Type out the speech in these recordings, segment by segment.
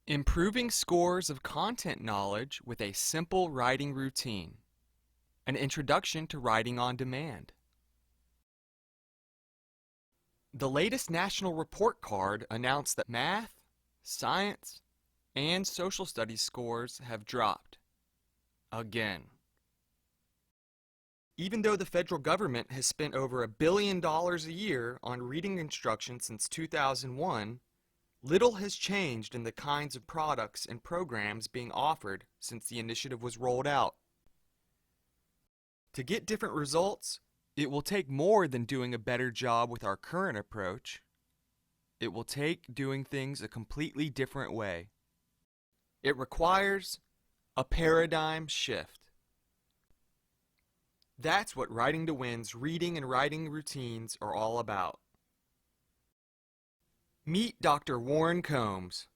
Improving scores of content knowledge with a simple writing routine. An introduction to writing on demand. The latest national report card announced that math, science, and social studies scores have dropped. Again. Even though the federal government has spent over $1 billion a year on reading instruction since 2001, little has changed in the kinds of products and programs being offered since the initiative was rolled out. To get different results, it will take more than doing a better job with our current approach. It will take doing things a completely different way. It requires a paradigm shift. That's what Writing to Win's reading and writing routines are all about. Meet Dr. Warren Combs,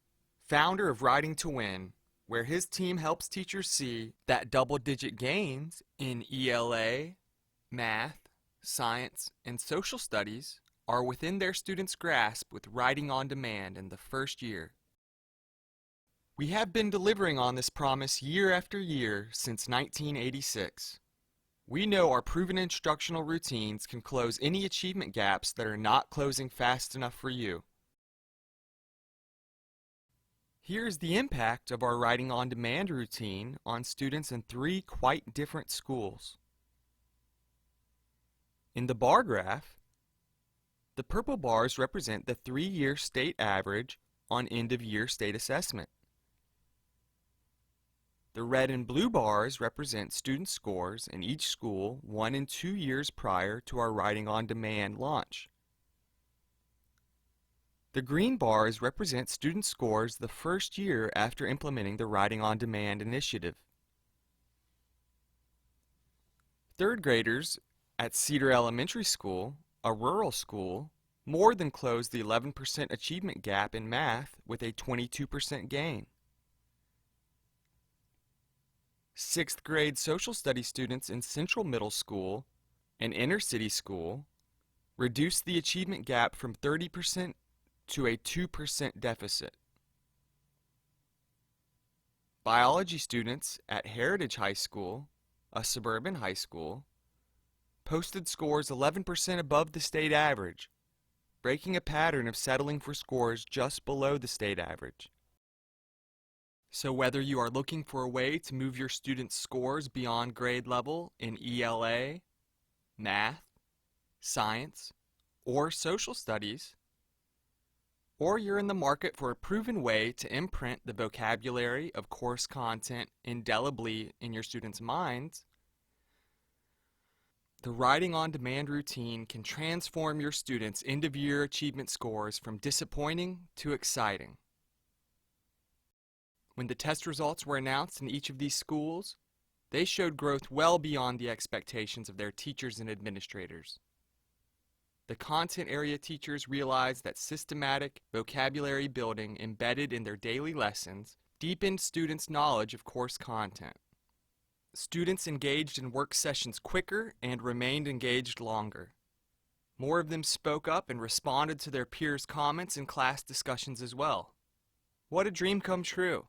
founder of Writing to Win, where his team helps teachers see that double-digit gains in ELA, math, science, and social studies are within their students' grasp with writing on demand in the first year. We have been delivering on this promise year after year since 1986. We know our proven instructional routines can close any achievement gaps that are not closing fast enough for you. Here's the impact of our writing on demand routine on students in 3 quite different schools. In the bar graph, the purple bars represent the 3-year state average on end-of-year state assessment. The red and blue bars represent student scores in each school 1 and 2 years prior to our Writing on Demand launch. The green bars represent student scores the first year after implementing the Writing on Demand initiative. Third graders at Cedar Elementary School, a rural school, more than closed the 11% achievement gap in math with a 22% gain. 6th grade social studies students in Central Middle School, an inner city school, reduced the achievement gap from 30% to a 2% deficit. Biology students at Heritage High School, a suburban high school, posted scores 11% above the state average, breaking a pattern of settling for scores just below the state average. So whether you are looking for a way to move your students' scores beyond grade level in ELA, math, science, or social studies, or you're in the market for a proven way to imprint the vocabulary of course content indelibly in your students' minds, the Writing on Demand routine can transform your students' end-of-year achievement scores from disappointing to exciting. When the test results were announced in each of these schools, they showed growth well beyond the expectations of their teachers and administrators. The content area teachers realized that systematic vocabulary building embedded in their daily lessons deepened students' knowledge of course content. Students engaged in work sessions quicker and remained engaged longer. More of them spoke up and responded to their peers' comments in class discussions as well. What a dream come true!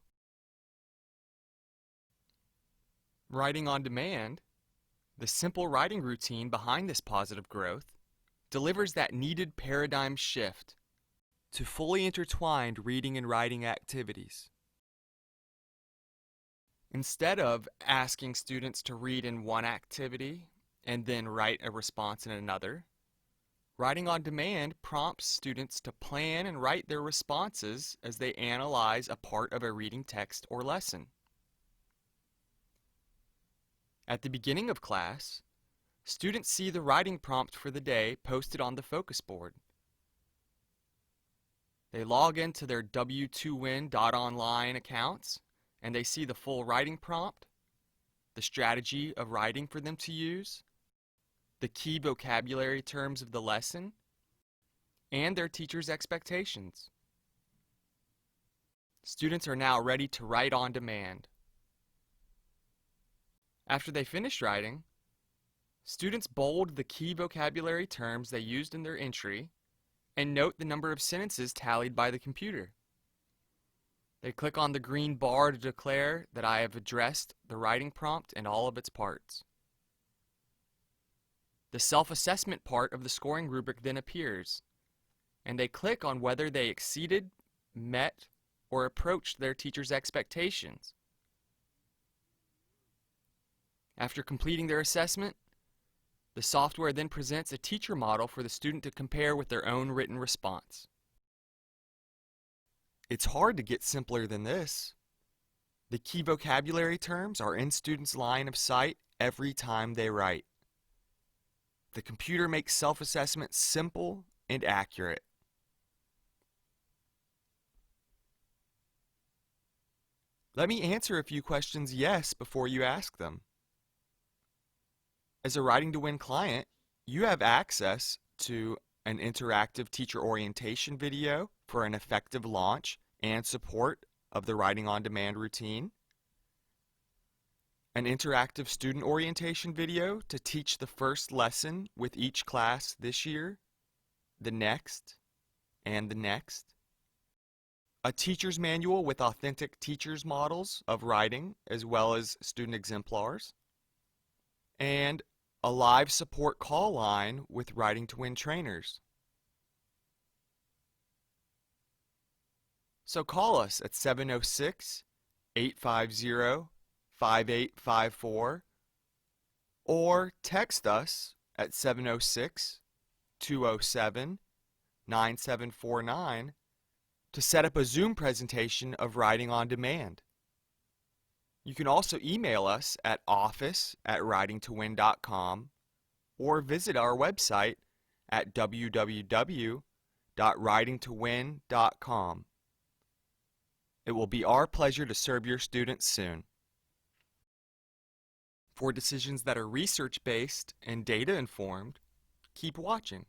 Writing on Demand, the simple writing routine behind this positive growth, delivers that needed paradigm shift to fully intertwined reading and writing activities. Instead of asking students to read in one activity and then write a response in another, Writing on Demand prompts students to plan and write their responses as they analyze a part of a reading text or lesson. At the beginning of class, students see the writing prompt for the day posted on the focus board. They log into their W2Win.online accounts and they see the full writing prompt, the strategy of writing for them to use, the key vocabulary terms of the lesson, and their teacher's expectations. Students are now ready to write on demand. After they finish writing, students bold the key vocabulary terms they used in their entry and note the number of sentences tallied by the computer. They click on the green bar to declare that I have addressed the writing prompt and all of its parts. The self-assessment part of the scoring rubric then appears, and they click on whether they exceeded, met, or approached their teacher's expectations. After completing their assessment, the software then presents a teacher model for the student to compare with their own written response. It's hard to get simpler than this. The key vocabulary terms are in students' line of sight every time they write. The computer makes self-assessment simple and accurate. Let me answer a few questions yes before you ask them. As a Writing to Win client, you have access to an interactive teacher orientation video for an effective launch and support of the Writing on Demand routine, an interactive student orientation video to teach the first lesson with each class this year, the next, and the next, a teacher's manual with authentic teacher's models of writing as well as student exemplars, and a live support call line with Writing to Win trainers. So call us at 706-850-5854 or text us at 706-207-9749 to set up a Zoom presentation of Writing on Demand. You can also email us at office@writingtowin.com or visit our website at www.writingtowin.com. It will be our pleasure to serve your students soon. For decisions that are research-based and data-informed, keep watching.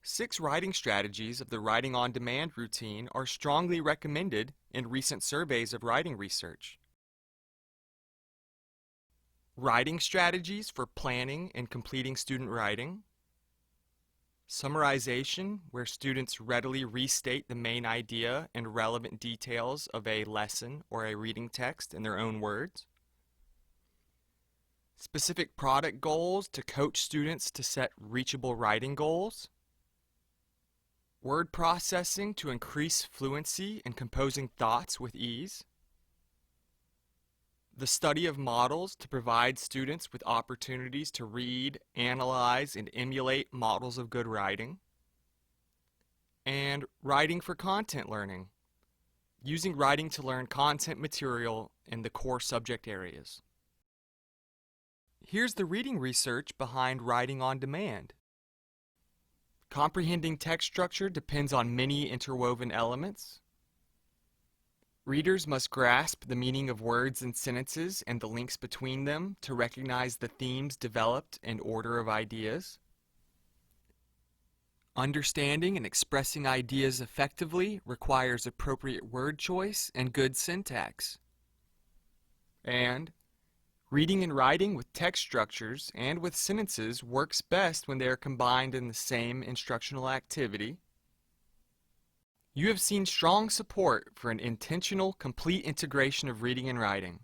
6 writing strategies of the Writing on Demand routine are strongly recommended in recent surveys of writing research. Writing strategies for planning and completing student writing. Summarization, where students readily restate the main idea and relevant details of a lesson or a reading text in their own words. Specific product goals to coach students to set reachable writing goals. Word processing to increase fluency in composing thoughts with ease. The study of models to provide students with opportunities to read, analyze, and emulate models of good writing. And writing for content learning, using writing to learn content material in the core subject areas. Here's the reading research behind Writing on Demand. Comprehending text structure depends on many interwoven elements. Readers must grasp the meaning of words and sentences and the links between them to recognize the themes developed and order of ideas. Understanding and expressing ideas effectively requires appropriate word choice and good syntax. And reading and writing with text structures and with sentences works best when they are combined in the same instructional activity. You have seen strong support for an intentional, complete integration of reading and writing.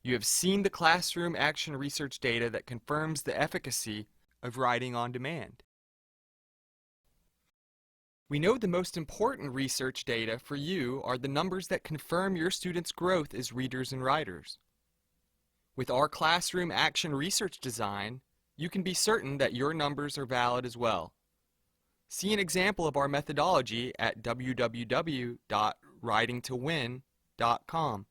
You have seen the classroom action research data that confirms the efficacy of Writing on Demand. We know the most important research data for you are the numbers that confirm your students' growth as readers and writers. With our classroom action research design, you can be certain that your numbers are valid as well. See an example of our methodology at www.writingtowin.com.